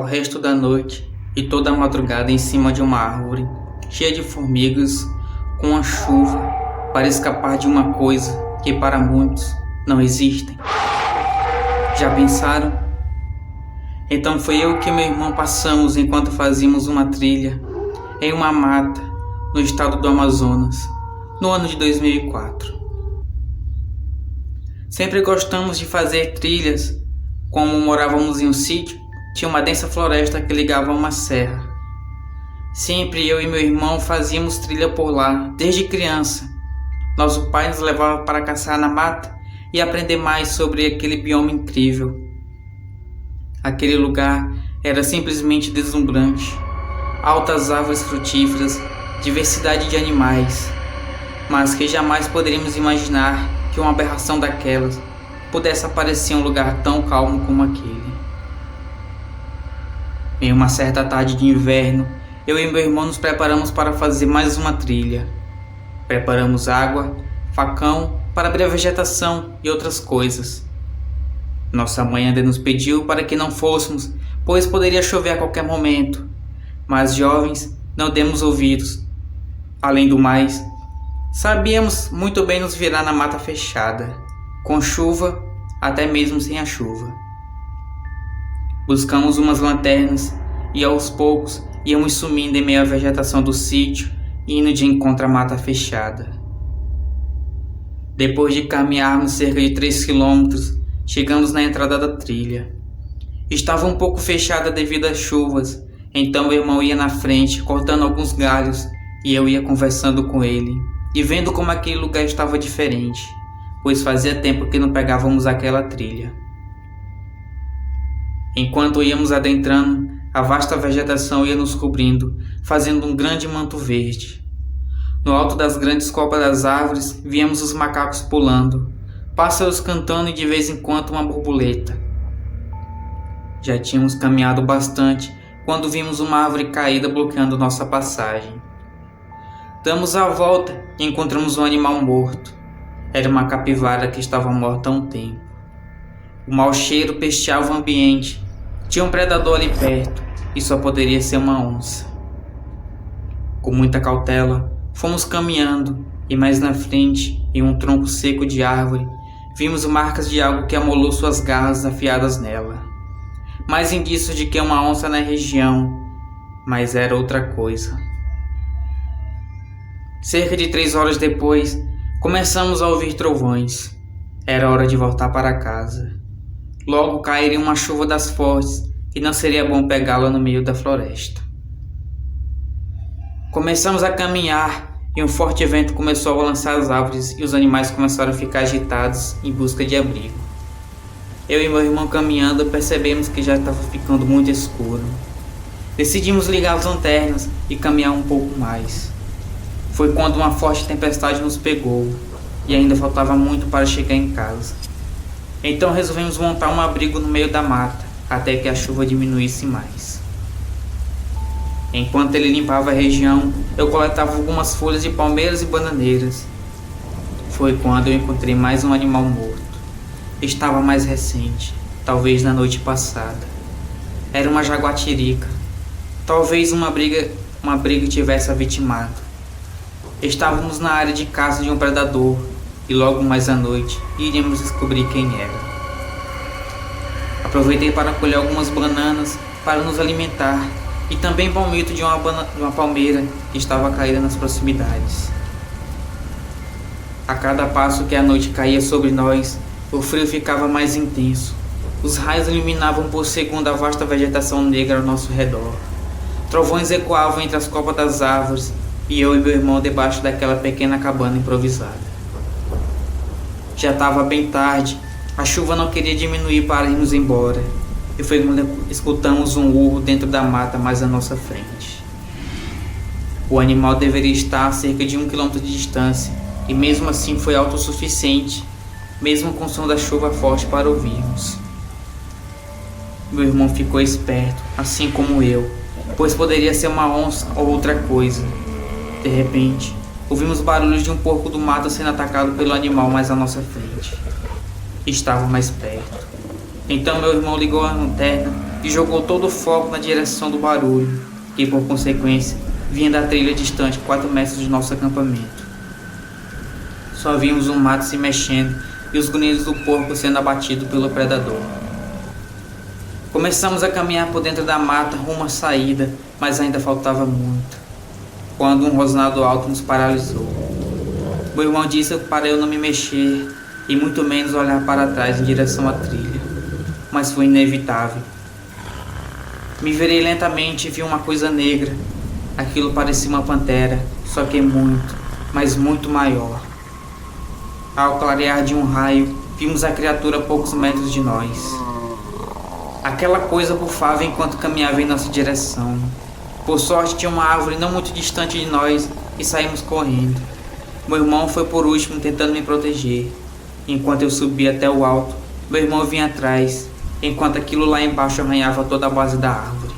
resto da noite e toda a madrugada em cima de uma árvore, cheia de formigas, com a chuva, para escapar de uma coisa que para muitos não existem. Já pensaram? Então foi eu que meu irmão passamos enquanto fazíamos uma trilha em uma mata no estado do Amazonas, no ano de 2004. Sempre gostamos de fazer trilhas. Como morávamos em um sítio, tinha uma densa floresta que ligava a uma serra. Sempre eu e meu irmão fazíamos trilha por lá, desde criança. Nosso pai nos levava para caçar na mata e aprender mais sobre aquele bioma incrível. Aquele lugar era simplesmente deslumbrante. Altas árvores frutíferas, diversidade de animais, mas que jamais poderíamos imaginar que uma aberração daquelas pudesse aparecer em um lugar tão calmo como aquele. Em uma certa tarde de inverno, eu e meu irmão nos preparamos para fazer mais uma trilha. Preparamos água, facão para abrir a vegetação e outras coisas. Nossa mãe ainda nos pediu para que não fôssemos, pois poderia chover a qualquer momento. Mas jovens, não demos ouvidos. Além do mais, sabíamos muito bem nos virar na mata fechada, com chuva, até mesmo sem a chuva. Buscamos umas lanternas e aos poucos íamos sumindo em meio à vegetação do sítio, indo de encontro à mata fechada. Depois de caminharmos cerca de 3 quilômetros, chegamos na entrada da trilha. Estava um pouco fechada devido às chuvas, então meu irmão ia na frente, cortando alguns galhos, e eu ia conversando com ele, e vendo como aquele lugar estava diferente, pois fazia tempo que não pegávamos aquela trilha. Enquanto íamos adentrando, a vasta vegetação ia nos cobrindo, fazendo um grande manto verde. No alto das grandes copas das árvores, víamos os macacos pulando, pássaros cantando e de vez em quando uma borboleta. Já tínhamos caminhado bastante quando vimos uma árvore caída bloqueando nossa passagem. Damos a volta e encontramos um animal morto. Era uma capivara que estava morta há um tempo. O mau cheiro pesteava o ambiente. Tinha um predador ali perto e só poderia ser uma onça. Com muita cautela, fomos caminhando e mais na frente, em um tronco seco de árvore, vimos marcas de algo que amolou suas garras afiadas nela. Mais indícios de que é uma onça na região, mas era outra coisa. Cerca de 3 horas depois, começamos a ouvir trovões. Era hora de voltar para casa. Logo cairia uma chuva das fortes e não seria bom pegá-la no meio da floresta. Começamos a caminhar e um forte vento começou a balançar as árvores e os animais começaram a ficar agitados em busca de abrigo. Eu e meu irmão caminhando percebemos que já estava ficando muito escuro. Decidimos ligar as lanternas e caminhar um pouco mais. Foi quando uma forte tempestade nos pegou e ainda faltava muito para chegar em casa. Então resolvemos montar um abrigo no meio da mata até que a chuva diminuísse mais. Enquanto ele limpava a região, eu coletava algumas folhas de palmeiras e bananeiras. Foi quando eu encontrei mais um animal morto. Estava mais recente, talvez na noite passada. Era uma jaguatirica. Talvez uma briga tivesse a vitimado. Estávamos na área de caça de um predador e logo mais à noite iríamos descobrir quem era. Aproveitei para colher algumas bananas para nos alimentar e também palmito de uma palmeira que estava caída nas proximidades. A cada passo que a noite caía sobre nós, o frio ficava mais intenso. Os raios iluminavam por segundo a vasta vegetação negra ao nosso redor. Trovões ecoavam entre as copas das árvores e eu e meu irmão debaixo daquela pequena cabana improvisada. Já estava bem tarde, a chuva não queria diminuir para irmos embora, e foi quando escutamos um urro dentro da mata mais à nossa frente. O animal deveria estar a cerca de 1 quilômetro de distância, e mesmo assim foi alto o suficiente, mesmo com o som da chuva forte para ouvirmos. Meu irmão ficou esperto, assim como eu, pois poderia ser uma onça ou outra coisa. De repente, ouvimos barulhos de um porco do mato sendo atacado pelo animal mais à nossa frente. Estava mais perto. Então meu irmão ligou a lanterna e jogou todo o foco na direção do barulho, que por consequência vinha da trilha distante 4 metros de nosso acampamento. Só vimos o mato se mexendo e os grunhidos do porco sendo abatido pelo predador. Começamos a caminhar por dentro da mata rumo à saída, mas ainda faltava muito, quando um rosnado alto nos paralisou. Meu irmão disse para eu não me mexer e muito menos olhar para trás em direção à trilha, mas foi inevitável. Me virei lentamente e vi uma coisa negra. Aquilo parecia uma pantera, só que muito, mas muito maior. Ao clarear de um raio, vimos a criatura a poucos metros de nós. Aquela coisa bufava enquanto caminhava em nossa direção. Por sorte, tinha uma árvore não muito distante de nós e saímos correndo. Meu irmão foi por último, tentando me proteger. Enquanto eu subia até o alto, meu irmão vinha atrás, enquanto aquilo lá embaixo arranhava toda a base da árvore.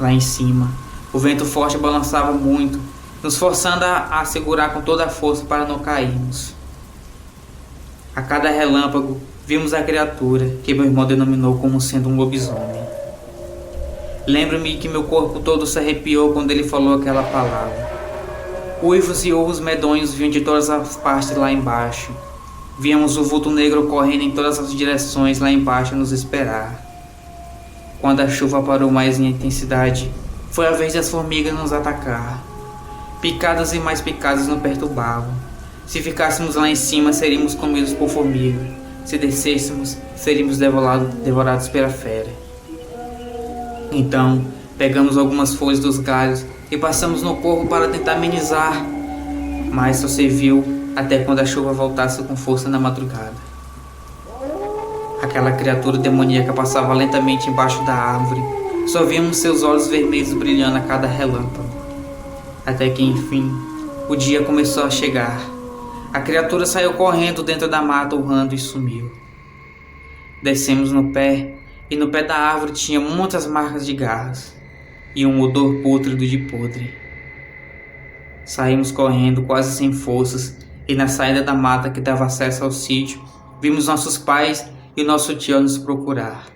Lá em cima, o vento forte balançava muito, nos forçando a segurar com toda a força para não cairmos. A cada relâmpago, vimos a criatura que meu irmão denominou como sendo um lobisomem. Lembro-me que meu corpo todo se arrepiou quando ele falou aquela palavra. Uivos e urros medonhos vinham de todas as partes lá embaixo. Víamos o vulto negro correndo em todas as direções lá embaixo a nos esperar. Quando a chuva parou mais em intensidade, foi a vez das formigas nos atacar. Picadas e mais picadas nos perturbavam. Se ficássemos lá em cima, seríamos comidos por formiga. Se descêssemos, seríamos devorados pela fera. Então, pegamos algumas folhas dos galhos e passamos no corpo para tentar amenizar, mas só serviu até quando a chuva voltasse com força na madrugada. Aquela criatura demoníaca passava lentamente embaixo da árvore. Só víamos seus olhos vermelhos brilhando a cada relâmpago. Até que, enfim, o dia começou a chegar. A criatura saiu correndo dentro da mata, urrando e sumiu. Descemos no pé, e no pé da árvore tinha muitas marcas de garras e um odor pútrido de podre. Saímos correndo, quase sem forças, e na saída da mata que dava acesso ao sítio, vimos nossos pais e nosso tio a nos procurar.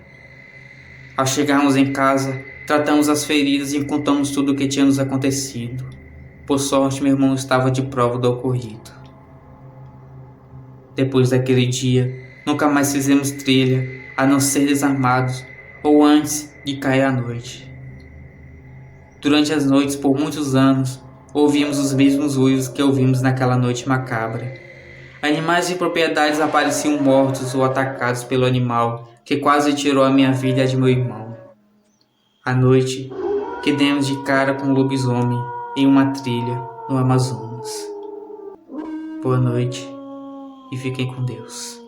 Ao chegarmos em casa, tratamos as feridas e contamos tudo o que tinha nos acontecido. Por sorte, meu irmão estava de prova do ocorrido. Depois daquele dia, nunca mais fizemos trilha, a não ser desarmados ou antes de cair a noite. Durante as noites, por muitos anos, ouvíamos os mesmos uivos que ouvimos naquela noite macabra. Animais e propriedades apareciam mortos ou atacados pelo animal que quase tirou a minha vida e a de meu irmão. À noite, que demos de cara com um lobisomem em uma trilha no Amazonas. Boa noite e fiquem com Deus.